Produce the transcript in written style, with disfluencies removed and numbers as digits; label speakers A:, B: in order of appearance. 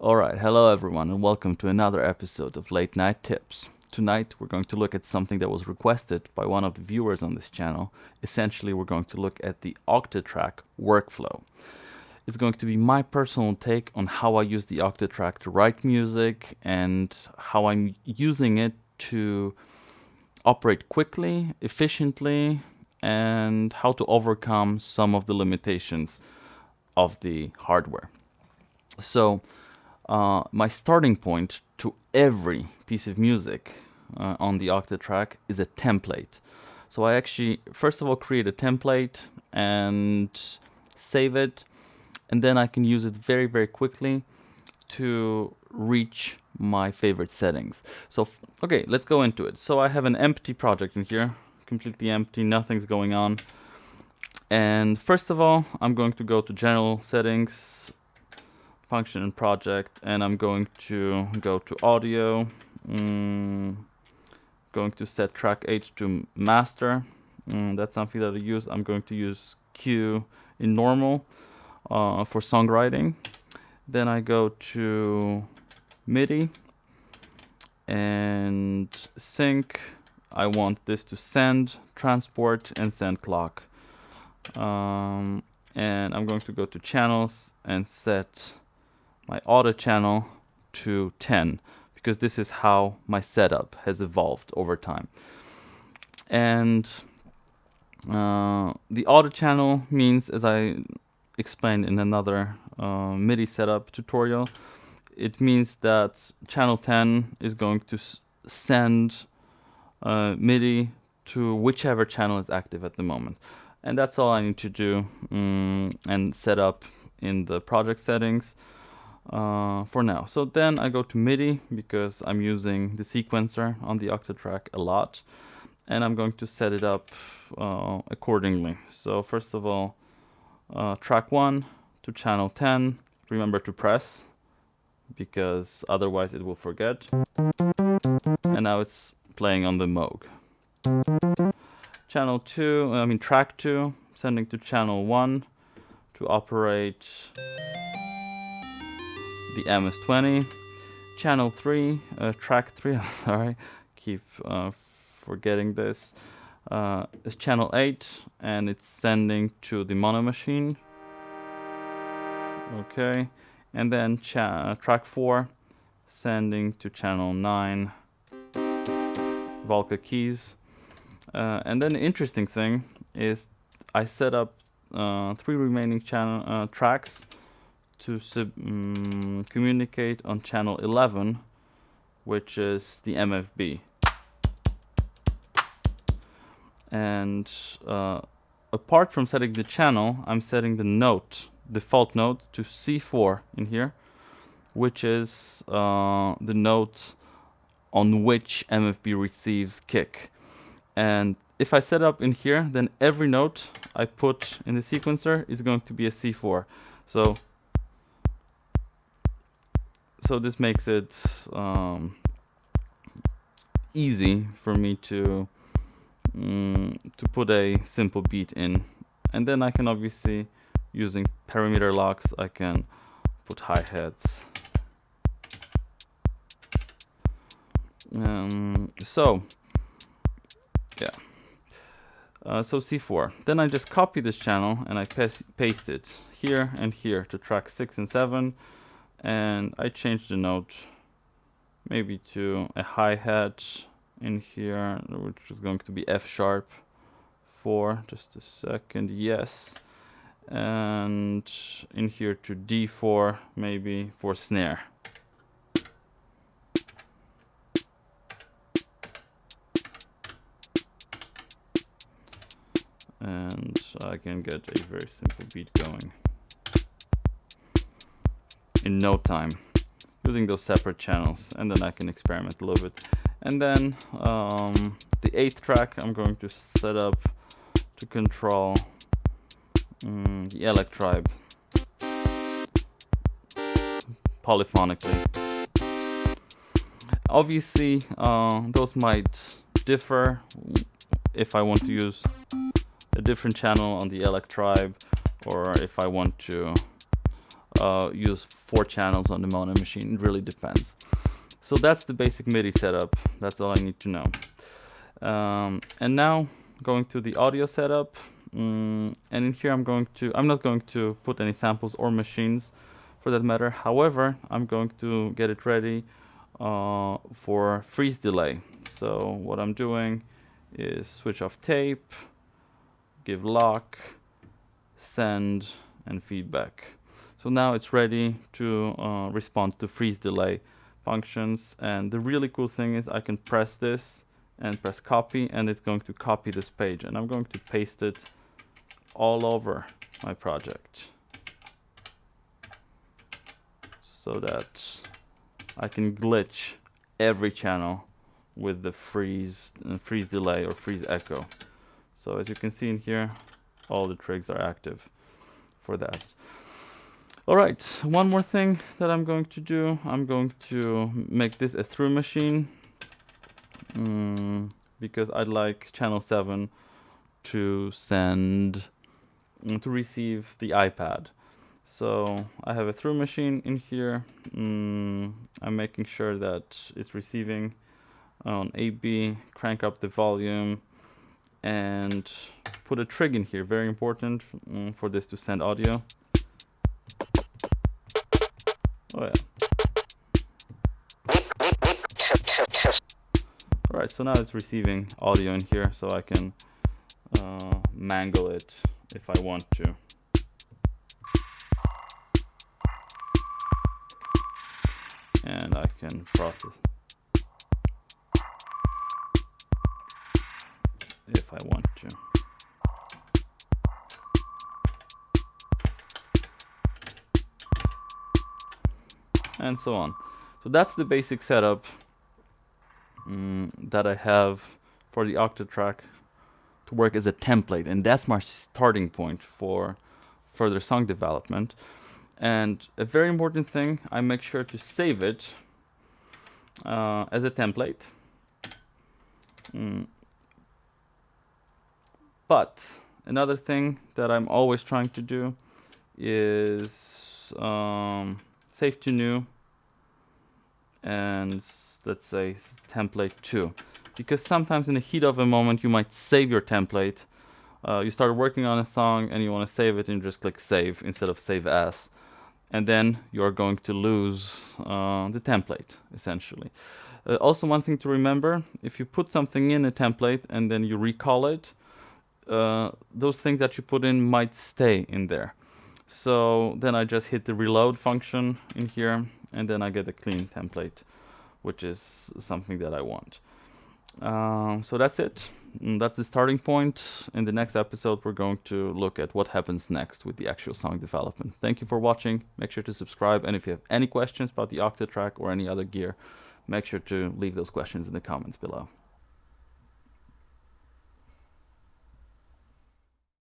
A: Alright, hello everyone and welcome to another episode of Late Night Tips. Tonight we're going to look at something that was requested by one of the viewers on this channel. Essentially we're going to look at the Octatrack workflow. It's going to be my personal take on how I use the Octatrack to write music and how I'm using it to operate quickly, efficiently, and how to overcome some of the limitations of the hardware. So, my starting point to every piece of music on the Octatrack is a template. So I actually, first of all, create a template and save it, and then I can use it very, very quickly to reach my favorite settings. So, okay, let's go into it. So I have an empty project in here, completely empty, nothing's going on. And first of all, I'm going to go to General Settings, Function and Project, and I'm going to go to Audio, going to set Track H to Master. That's something that I use. I'm going to use Q in Normal for songwriting. Then I go to MIDI and Sync. I want this to send, transport, and send clock. And I'm going to go to Channels and set my auto channel to 10, because this is how my setup has evolved over time. And the auto channel means, as I explained in another MIDI setup tutorial, it means that channel 10 is going to send MIDI to whichever channel is active at the moment. And that's all I need to do and set up in the project settings for now. So then I go to MIDI because I'm using the sequencer on the Octatrack a lot, and I'm going to set it up accordingly. So first of all, track 1 to channel 10, remember to press because otherwise it will forget. And now it's playing on the Moog. Track 2, sending to channel 1 to operate the MS-20. Channel 3, track 3, I'm sorry, keep forgetting this, is channel 8, and it's sending to the Monomachine. Okay, and then track 4, sending to channel 9, Volca keys. And then the interesting thing is I set up 3 remaining tracks to communicate on channel 11, which is the MFB. And apart from setting the channel, I'm setting the default note to C4 in here, which is the note on which MFB receives kick. And if I set up in here, then every note I put in the sequencer is going to be a C4. So this makes it easy for me to put a simple beat in. And then I can obviously, using parameter locks, I can put hi-hats. So C4. Then I just copy this channel and I paste it here and here to track 6 and 7. And I change the note maybe to a hi-hat in here, which is going to be F-sharp 4. Just a second. Yes. And in here to D4 maybe for snare. And I can get a very simple beat going in no time using those separate channels, and then I can experiment a little bit. And then the 8th track I'm going to set up to control the Electribe polyphonically. Obviously those might differ if I want to use a different channel on the Electribe, or if I want to use 4 channels on the Monomachine. It really depends. So that's the basic MIDI setup. That's all I need to know. And now going to the audio setup. And in here I'm not going to put any samples or machines for that matter. However, I'm going to get it ready for freeze delay. So what I'm doing is switch off tape, give lock, send, and feedback. So now it's ready to respond to freeze delay functions. And the really cool thing is I can press this and press copy, and it's going to copy this page, and I'm going to paste it all over my project so that I can glitch every channel with the freeze delay or freeze echo. So as you can see in here, all the trigs are active for that. All right, one more thing that I'm going to do. I'm going to make this a through machine because I'd like channel 7 to receive the iPad. So I have a through machine in here. I'm making sure that it's receiving on AB, crank up the volume, and put a trig in here, very important for this to send audio. Oh yeah. Alright, so now it's receiving audio in here, so I can mangle it if I want to. And I can process if I want to. And so on. So that's the basic setup that I have for the Octatrack to work as a template, and that's my starting point for further song development. And a very important thing, I make sure to save it as a template. But another thing that I'm always trying to do is save to new, and let's say template 2, because sometimes in the heat of a moment you might save your template. You start working on a song and you want to save it, and you just click save instead of save as, and then you're going to lose the template essentially. Also, one thing to remember, if you put something in a template and then you recall it, those things that you put in might stay in there. So then I just hit the reload function in here, and then I get a clean template, which is something that I want. So that's it. That's the starting point. In the next episode, we're going to look at what happens next with the actual song development. Thank you for watching. Make sure to subscribe. And if you have any questions about the Octatrack or any other gear, make sure to leave those questions in the comments below.